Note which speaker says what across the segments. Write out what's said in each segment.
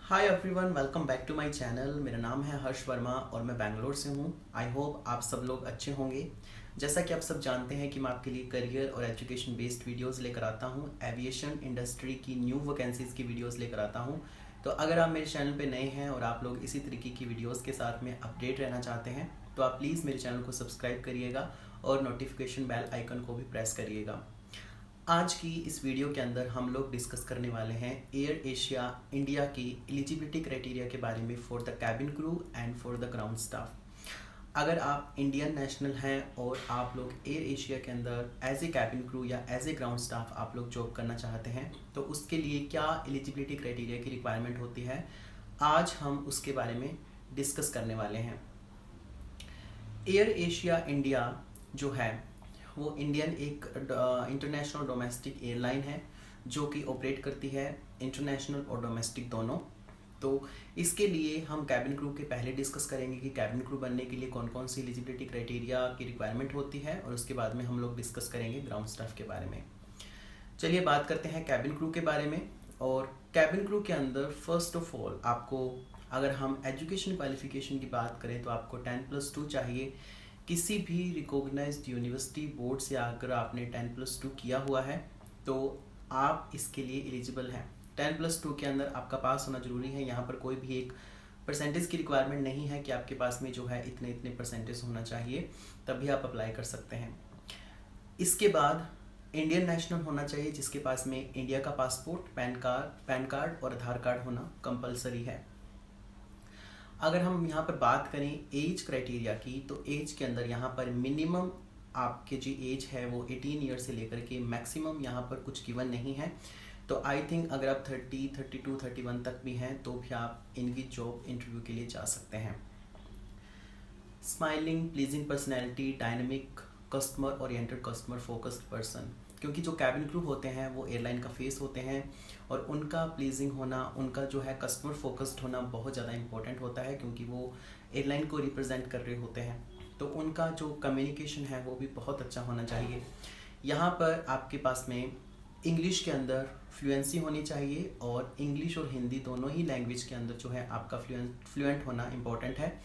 Speaker 1: Hi everyone, welcome back to my channel. मेरा नाम है हर्ष वर्मा और मैं बैंगलोर से हूँ। आई होप आप सब लोग अच्छे होंगे। जैसा कि आप सब जानते हैं कि मैं आपके लिए करियर और एजुकेशन बेस्ड वीडियोस लेकर आता हूँ। एविएशन इंडस्ट्री की न्यू वैकेंसीज़ की वीडियोस लेकर आता हूँ। तो अगर आप मेरे चैनल पे नए हैं और आप लोग इसी तरीके की वीडियोस के साथ में अपडेट रहना चाहते हैं तो आप प्लीज़ मेरे चैनल को सब्सक्राइब करिएगा और नोटिफिकेशन बेल आइकन को भी प्रेस करिएगा। आज की इस वीडियो के अंदर हम लोग डिस्कस करने वाले हैं एयर एशिया इंडिया की एलिजिबिलिटी क्राइटेरिया के बारे में for the cabin crew and for the ground staff. अगर आप इंडियन नेशनल हैं और आप लोग एयर एशिया के अंदर एज ए कैबिन क्रू या एज ए ग्राउंड स्टाफ आप लोग जॉब करना चाहते हैं तो उसके लिए क्या एलिजिबिलिटी क्राइटेरिया की रिक्वायरमेंट होती है, आज हम उसके बारे में डिस्कस करने वाले हैं। एयर एशिया इंडिया जो है वो इंडियन एक इंटरनेशनल डोमेस्टिक एयरलाइन है जो कि ऑपरेट करती है इंटरनेशनल और डोमेस्टिक दोनों। तो इसके लिए हम कैबिन क्रू के पहले डिस्कस करेंगे कि कैबिन क्रू बनने के लिए कौन कौन सी एलिजिबिलिटी क्राइटेरिया की रिक्वायरमेंट होती है और उसके बाद में हम लोग डिस्कस करेंगे ग्राउंड स्टाफ के बारे में। चलिए बात करते हैं कैबिन क्रू के बारे में। और कैबिन क्रू के अंदर फर्स्ट ऑफ ऑल आपको, अगर हम एजुकेशन क्वालिफिकेशन की बात करें तो आपको 10+2 चाहिए। किसी भी रिकॉग्नाइज्ड यूनिवर्सिटी बोर्ड से अगर आपने 10+2 किया हुआ है तो आप इसके लिए एलिजिबल हैं। 10+2 के अंदर आपका पास होना जरूरी है। यहाँ पर कोई भी एक परसेंटेज की रिक्वायरमेंट नहीं है कि आपके पास में जो है इतने इतने परसेंटेज होना चाहिए, तभी आप अप्लाई कर सकते हैं। इसके बाद इंडियन नेशनल होना चाहिए जिसके पास में इंडिया का पासपोर्ट, पैन कार्ड और आधार कार्ड होना कंपलसरी है। अगर हम यहाँ पर बात करें एज क्राइटेरिया की तो एज के अंदर यहाँ पर मिनिमम आपके जो एज है वो 18 ईयर से लेकर के मैक्सिमम यहाँ पर कुछ गिवन नहीं है। तो आई थिंक अगर आप 30, 32, 31 तक भी हैं तो भी आप इनकी जॉब इंटरव्यू के लिए जा सकते हैं। Smiling, pleasing personality, dynamic, customer oriented, customer focused person, क्योंकि जो कैबिन क्रू होते हैं वो एयरलाइन का फेस होते हैं और उनका प्लीजिंग होना, उनका जो है कस्टमर फोकस्ड होना बहुत ज़्यादा इंपॉर्टेंट होता है क्योंकि वो एयरलाइन को रिप्रेजेंट कर रहे होते हैं। तो उनका जो कम्युनिकेशन है वो भी बहुत अच्छा होना चाहिए। यहाँ पर आपके पास में इंग्लिश के अंदर फ्लुएंसी होनी चाहिए और इंग्लिश और हिंदी दोनों ही लैंग्वेज के अंदर जो है आपका फ्लुएंट होना इम्पॉर्टेंट है।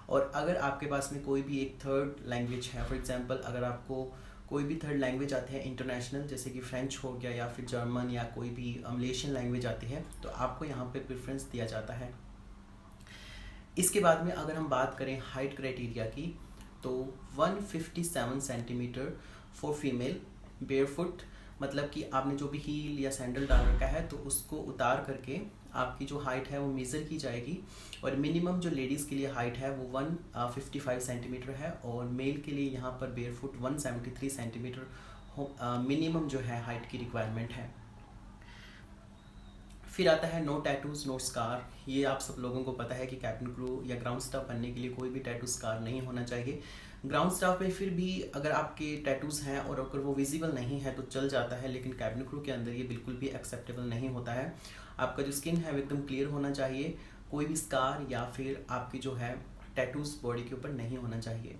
Speaker 1: और अगर आपके पास में कोई भी एक थर्ड लैंग्वेज है, फॉर एग्जांपल अगर आपको कोई भी थर्ड लैंग्वेज आती है इंटरनेशनल, जैसे कि फ्रेंच हो गया या फिर जर्मन या कोई भी मलेशियन लैंग्वेज आती है, तो आपको यहाँ पे प्रेफरेंस दिया जाता है। इसके बाद में अगर हम बात करें हाइट क्राइटेरिया की तो 157 सेंटीमीटर फॉर फीमेल बेयरफुट, मतलब कि आपने जो भी हील या सैंडल डाल रखा है तो उसको उतार करके आपकी जो हाइट है वो मेज़र की जाएगी। और मिनिमम जो लेडीज़ के लिए हाइट है वो 155 सेंटीमीटर है और मेल के लिए यहाँ पर बेयरफुट 173 सेंटीमीटर मिनिमम जो है हाइट की रिक्वायरमेंट है। फिर आता है नो टैटूज़ नो स्कार। ये आप सब लोगों को पता है कि कैबिन क्रू या ग्राउंड स्टाफ बनने के लिए कोई भी टैटू स्कार नहीं होना चाहिए। ग्राउंड स्टाफ में फिर भी अगर आपके टैटूज़ हैं और अगर वो विजिबल नहीं है तो चल जाता है, लेकिन कैबिन क्रू के अंदर ये बिल्कुल भी एक्सेप्टेबल नहीं होता है। आपका जो स्किन है वो एकदम क्लियर होना चाहिए, कोई भी स्कार या फिर आपकी जो है टैटूज़ बॉडी के ऊपर नहीं होना चाहिए।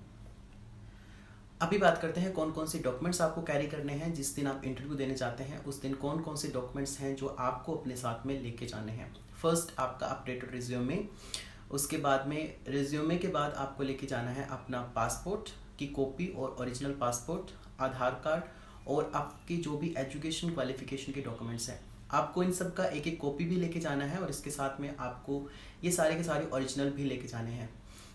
Speaker 1: अभी बात करते हैं कौन कौन से डॉक्यूमेंट्स आपको कैरी करने हैं। जिस दिन आप इंटरव्यू देने जाते हैं उस दिन कौन कौन से डॉक्यूमेंट्स हैं जो आपको अपने साथ में लेके जाने हैं। फर्स्ट आपका अपडेटेड रिज्यूमे, उसके बाद में रिज्यूमे के बाद आपको लेके जाना है अपना पासपोर्ट की कॉपी और ओरिजिनल पासपोर्ट, आधार कार्ड और आपकी जो भी एजुकेशन क्वालिफिकेशन के डॉक्यूमेंट्स हैं, आपको इन सब का एक एक कॉपी भी लेके जाना है और इसके साथ में आपको ये सारे के सारे ओरिजिनल भी लेके जाने हैं।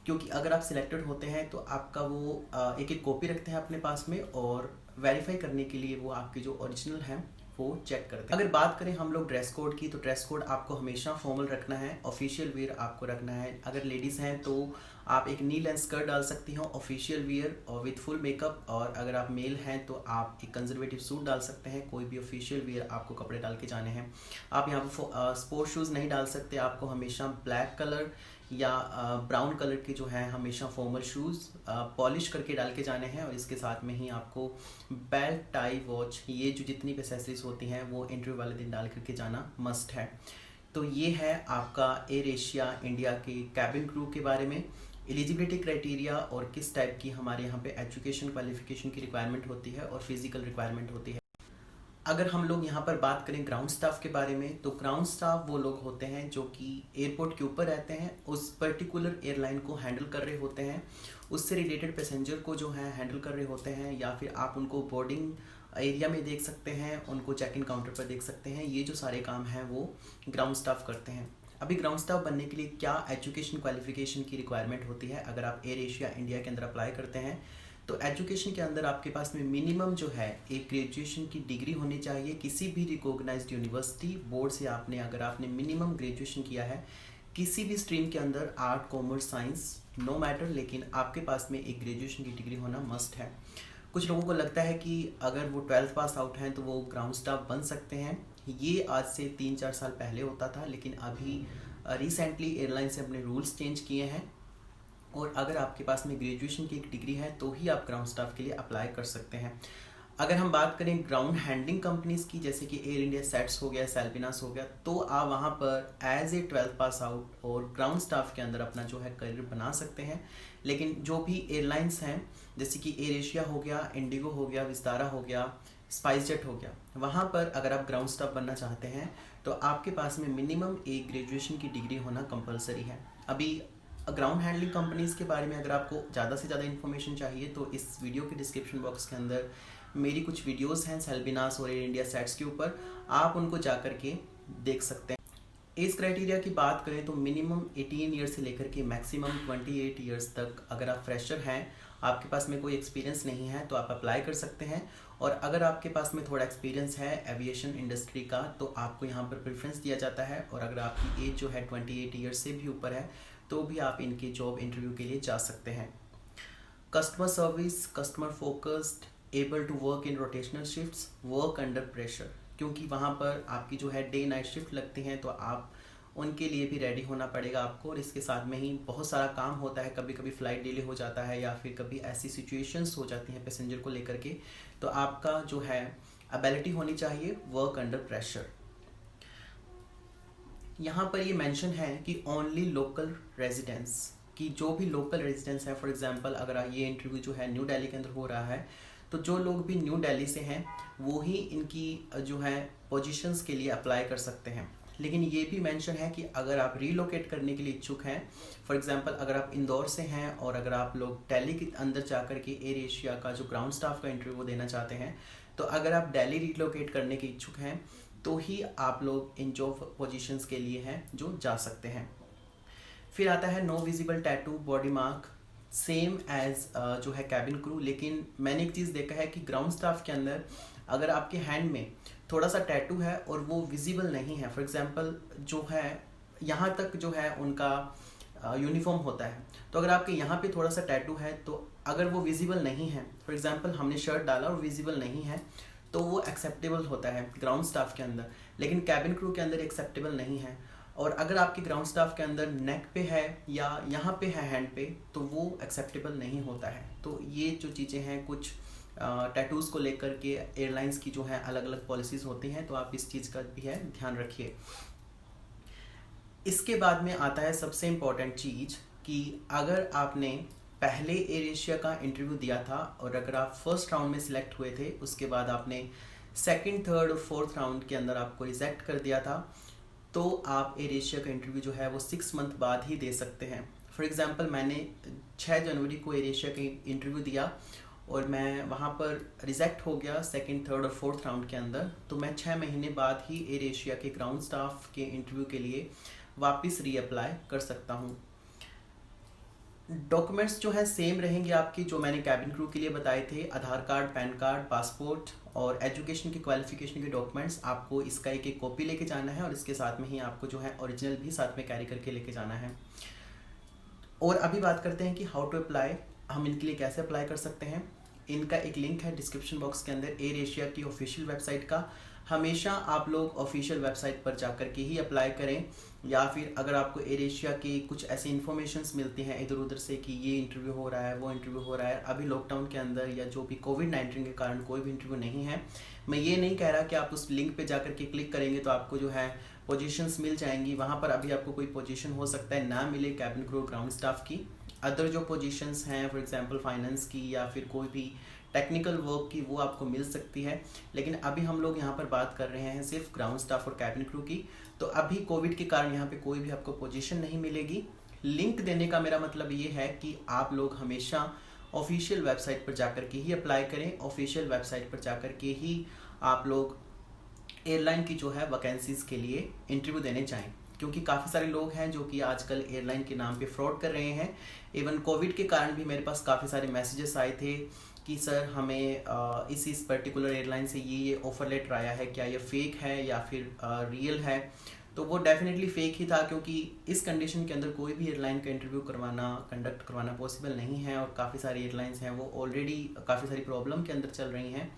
Speaker 1: क्योंकि अगर आप सिलेक्टेड होते हैं तो आपका वो एक एक कॉपी रखते हैं अपने पास में और वेरीफाई करने के लिए वो आपके जो ओरिजिनल हैं वो चेक करते हैं। अगर बात करें हम लोग ड्रेस कोड की तो ड्रेस कोड आपको हमेशा फॉर्मल रखना है, ऑफिशियल वेयर आपको रखना है। अगर लेडीज़ हैं तो आप एक नी लेंथ स्कर्ट डाल सकती हो ऑफिशियल वेयर और विद फुल मेकअप, और अगर आप मेल हैं तो आप एक कंजर्वेटिव सूट डाल सकते हैं। कोई भी ऑफिशियल वेयर आपको कपड़े डाल के जाने हैं। आप यहाँ पर स्पोर्ट्स शूज़ नहीं डाल सकते, आपको हमेशा ब्लैक कलर या ब्राउन कलर के जो है हमेशा फॉर्मल शूज़ पॉलिश करके डाल के जाने हैं। और इसके साथ में ही आपको बेल्ट, टाई, वॉच, ये जो जितनी भी एक्सेसरीज होती हैं वो इंटरव्यू वाले दिन डाल करके जाना मस्ट है। तो ये है आपका एयर एशिया इंडिया के कैबिन क्रू के बारे में एलिजिबिलिटी क्राइटेरिया और किस टाइप की हमारे यहाँ पे एजुकेशन क्वालिफिकेशन की रिक्वायरमेंट होती है और फिजिकल रिक्वायरमेंट होती है। अगर हम लोग यहाँ पर बात करें ग्राउंड स्टाफ के बारे में, तो ग्राउंड स्टाफ वो लोग होते हैं जो कि एयरपोर्ट के ऊपर रहते हैं, उस पर्टिकुलर एयरलाइन को हैंडल कर रहे होते हैं, उससे रिलेटेड पैसेंजर को जो है हैंडल कर रहे होते हैं, या फिर आप उनको बोर्डिंग एरिया में देख सकते हैं, उनको चेक इन काउंटर पर देख सकते हैं। ये जो सारे काम हैं वो ग्राउंड स्टाफ करते हैं। अभी ग्राउंड स्टाफ बनने के लिए क्या एजुकेशन क्वालिफिकेशन की रिक्वायरमेंट होती है? अगर आप एयर एशिया इंडिया के अंदर अप्लाई करते हैं तो एजुकेशन के अंदर आपके पास में मिनिमम जो है एक ग्रेजुएशन की डिग्री होनी चाहिए किसी भी रिकॉग्नाइज्ड यूनिवर्सिटी बोर्ड से। अगर आपने मिनिमम ग्रेजुएशन किया है किसी भी स्ट्रीम के अंदर, art, commerce, science, no matter, लेकिन आपके पास में एक ग्रेजुएशन की डिग्री होना मस्ट है। कुछ लोगों को लगता है कि अगर वो 12th पास आउट हैं तो वो ग्राउंड स्टाफ बन सकते हैं। ये आज से 3-4 साल पहले होता था, लेकिन अभी रिसेंटली एयरलाइंस ने अपने रूल्स चेंज किए हैं, और अगर आपके पास में ग्रेजुएशन की एक डिग्री है तो ही आप ग्राउंड स्टाफ के लिए अप्लाई कर सकते हैं। अगर हम बात करें ग्राउंड हैंडलिंग कंपनीज़ की, जैसे कि एयर इंडिया सेट्स हो गया, सेल्पिनास हो गया, तो आप वहाँ पर as a 12th pass out और ग्राउंड स्टाफ के अंदर अपना जो है करियर बना सकते हैं। लेकिन जो भी एयरलाइंस हैं जैसे कि एयर एशिया हो गया, इंडिगो हो गया, विस्तारा हो गया, स्पाइस जेट हो गया, वहाँ पर अगर आप ग्राउंड स्टाफ बनना चाहते हैं तो आपके पास में मिनिमम एक ग्रेजुएशन की डिग्री होना कंपलसरी है। अभी ग्राउंड हैंडलिंग कंपनीज़ के बारे में अगर आपको ज़्यादा से ज़्यादा इन्फॉर्मेशन चाहिए तो इस वीडियो के डिस्क्रिप्शन बॉक्स के अंदर मेरी कुछ वीडियोस हैं सेल्बिनास और एयर इंडिया सेट्स के ऊपर, आप उनको जा कर के देख सकते हैं। एज क्राइटेरिया की बात करें तो मिनिमम 18 ईयर्स से लेकर के मैक्सिमम 28 ईयर्स तक, अगर आप फ्रेशर हैं, आपके पास में कोई एक्सपीरियंस नहीं है, तो आप अप्लाई कर सकते हैं। और अगर आपके पास में थोड़ा एक्सपीरियंस है एविएशन इंडस्ट्री का तो आपको यहाँ पर प्रेफरेंस दिया जाता है। और अगर आपकी एज जो है 28 ईयर्स से भी ऊपर है तो भी आप इनके जॉब इंटरव्यू के लिए जा सकते हैं। Customer service, customer focused, able to work in rotational shifts, work under pressure, क्योंकि वहाँ पर आपकी जो है डे नाइट शिफ्ट लगती हैं तो आप उनके लिए भी रेडी होना पड़ेगा आपको। और इसके साथ में ही बहुत सारा काम होता है, कभी कभी फ़्लाइट डिले हो जाता है या फिर कभी ऐसी सिचुएशंस हो जाती हैं पैसेंजर को लेकर के, तो आपका जो है एबिलिटी होनी चाहिए वर्क अंडर प्रेशर। यहाँ पर ये मेंशन है कि ओनली लोकल रेजिडेंट्स, कि जो भी लोकल रेजिडेंट्स है, फॉर एग्जांपल अगर ये इंटरव्यू जो है न्यू दिल्ली के अंदर हो रहा है तो जो लोग भी न्यू दिल्ली से हैं वो ही इनकी जो है पोजीशंस के लिए अप्लाई कर सकते हैं। लेकिन ये भी मेंशन है कि अगर आप रीलोकेट करने के लिए इच्छुक हैं, फॉर एग्जांपल अगर आप इंदौर से हैं और अगर आप लोग दिल्ली के अंदर जाकर के एयर एशिया का जो ग्राउंड स्टाफ का इंटरव्यू देना चाहते हैं, तो अगर आप दिल्ली रीलोकेट करने के इच्छुक हैं तो ही आप लोग इन जॉब पोजीशंस के लिए हैं जो जा सकते हैं। फिर आता है no visible tattoo body mark, same as जो है कैबिन क्रू। लेकिन मैंने एक चीज़ देखा है कि ग्राउंड स्टाफ के अंदर अगर आपके हैंड में थोड़ा सा टैटू है और वो विजिबल नहीं है, फॉर एग्जांपल जो है यहाँ तक जो है उनका यूनिफॉर्म होता है, तो अगर आपके यहाँ पे थोड़ा सा टैटू है तो अगर वो विजिबल नहीं है, फॉर एग्जांपल हमने शर्ट डाला और विजिबल नहीं है, तो वो एक्सेप्टेबल होता है ग्राउंड स्टाफ के अंदर, लेकिन कैबिन क्रू के अंदर एक्सेप्टेबल नहीं है। और अगर आपके ग्राउंड स्टाफ के अंदर नेक पे है या यहाँ पे है हैंड पे, तो वो एक्सेप्टेबल नहीं होता है। तो ये जो चीज़ें हैं, कुछ टैटूज़ को लेकर के एयरलाइंस की जो है अलग अलग पॉलिसीज़ होती हैं, तो आप इस चीज़ का भी है ध्यान रखिए। इसके बाद में आता है सबसे इम्पॉर्टेंट चीज़ कि अगर आपने पहले एयर एशिया का इंटरव्यू दिया था और अगर आप फर्स्ट राउंड में सिलेक्ट हुए थे, उसके बाद आपने सेकंड, थर्ड और फोर्थ राउंड के अंदर आपको रिजेक्ट कर दिया था, तो आप एयर एशिया का इंटरव्यू जो है वो 6 मंथ बाद ही दे सकते हैं। फॉर एग्जांपल मैंने 6 जनवरी को एयर एशिया का इंटरव्यू दिया और मैं वहाँ पर रिजेक्ट हो गया सेकंड, थर्ड और फोर्थ राउंड के अंदर, तो मैं 6 महीने बाद ही एयर एशिया के ग्राउंड स्टाफ के इंटरव्यू के लिए वापस रीअप्लाई कर सकता हूँ। डॉक्यूमेंट्स जो है सेम रहेंगे आपकी, जो मैंने कैबिन क्रू के लिए बताए थे, आधार कार्ड, पैन कार्ड, पासपोर्ट और एजुकेशन की क्वालिफिकेशन के डॉक्यूमेंट्स। आपको इसका एक कॉपी लेके जाना है और इसके साथ में ही आपको जो है ओरिजिनल भी साथ में कैरी करके लेके जाना है। और अभी बात करते हैं कि हाउ टू अप्लाई, हम इनके लिए कैसे अप्लाई कर सकते हैं। इनका एक लिंक है डिस्क्रिप्शन बॉक्स के अंदर एयर एशिया की ऑफिशियल वेबसाइट का। हमेशा आप लोग ऑफिशियल वेबसाइट पर जाकर के ही अप्लाई करें, या फिर अगर आपको एयर एशिया की कुछ ऐसी इन्फॉर्मेशंस मिलती हैं इधर उधर से कि ये इंटरव्यू हो रहा है, वो इंटरव्यू हो रहा है, अभी लॉकडाउन के अंदर या जो भी कोविड-19 के कारण कोई भी इंटरव्यू नहीं है, मैं ये नहीं कह रहा कि आप उस लिंक पे जाकर के क्लिक करेंगे तो आपको जो है पोजीशंस मिल जाएंगी। वहाँ पर अभी आपको कोई पोजीशन हो सकता है ना मिले कैबिन क्रू ग्राउंड स्टाफ की। अदर जो पोजीशंस हैं, फॉर एग्जांपल फाइनेंस की या फिर कोई भी टेक्निकल वर्क की वो आपको मिल सकती है। लेकिन अभी हम लोग यहाँ पर बात कर रहे हैं सिर्फ ग्राउंड स्टाफ और कैबिन क्रू की। तो अभी कोविड के कारण यहाँ पे कोई भी आपको पोजीशन नहीं मिलेगी। लिंक देने का मेरा मतलब ये है कि आप लोग हमेशा ऑफिशियल वेबसाइट पर जाकर के ही अप्लाई करें। ऑफिशियल वेबसाइट पर जाकर के ही आप लोग एयरलाइन की जो है वैकेंसीज़ के लिए इंटरव्यू देने जाएं, क्योंकि काफ़ी सारे लोग हैं जो कि आजकल एयरलाइन के नाम पे फ्रॉड कर रहे हैं। इवन कोविड के कारण भी मेरे पास काफ़ी सारे मैसेजेस आए थे कि सर हमें इस पर्टिकुलर एयरलाइन से ये ऑफ़र लेटर आया है, क्या ये फेक है या फिर रियल है। तो वो डेफिनेटली फेक ही था, क्योंकि इस कंडीशन के अंदर कोई भी एयरलाइन का इंटरव्यू कंडक्ट करवाना पॉसिबल नहीं है। और काफ़ी सारी एयरलाइंस हैं वो ऑलरेडी काफ़ी सारी प्रॉब्लम के अंदर चल रही हैं।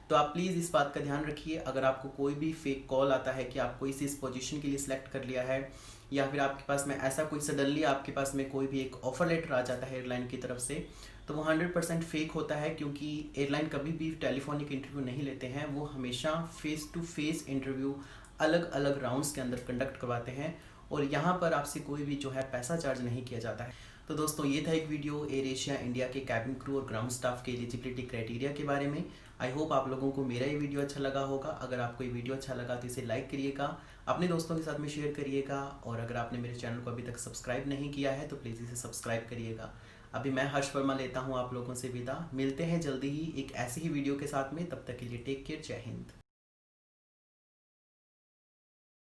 Speaker 1: तो आप प्लीज़ इस बात का ध्यान रखिए, अगर आपको कोई भी फेक कॉल आता है कि आपको इस पोजीशन के लिए सिलेक्ट कर लिया है, या फिर आपके पास में ऐसा कोई सडनली आपके पास में कोई भी एक ऑफर लेटर आ जाता है एयरलाइन की तरफ से, तो वो 100% फेक होता है। क्योंकि एयरलाइन कभी भी टेलीफोनिक इंटरव्यू नहीं लेते हैं, वो हमेशा फेस टू फेस इंटरव्यू अलग अलग राउंड्स के अंदर कंडक्ट करवाते हैं, और यहाँ पर आपसे कोई भी जो है पैसा चार्ज नहीं किया जाता है। तो दोस्तों ये था एक वीडियो एयर एशिया इंडिया के कैबिन क्रू और ग्राउंड स्टाफ के एलिजिबिलिटी क्राइटेरिया के बारे में। आई होप आप लोगों को मेरा ये वीडियो अच्छा लगा होगा। अगर आपको ये वीडियो अच्छा लगा तो इसे लाइक करिएगा, अपने दोस्तों के साथ में शेयर करिएगा, और अगर आपने मेरे चैनल को अभी तक सब्सक्राइब नहीं किया है तो प्लीज़ इसे सब्सक्राइब करिएगा। अभी मैं हर्ष वर्मा लेता हूँ आप लोगों से विदा। मिलते हैं जल्दी ही एक ऐसी ही वीडियो के साथ में, तब तक के लिए टेक केयर, जय हिंद।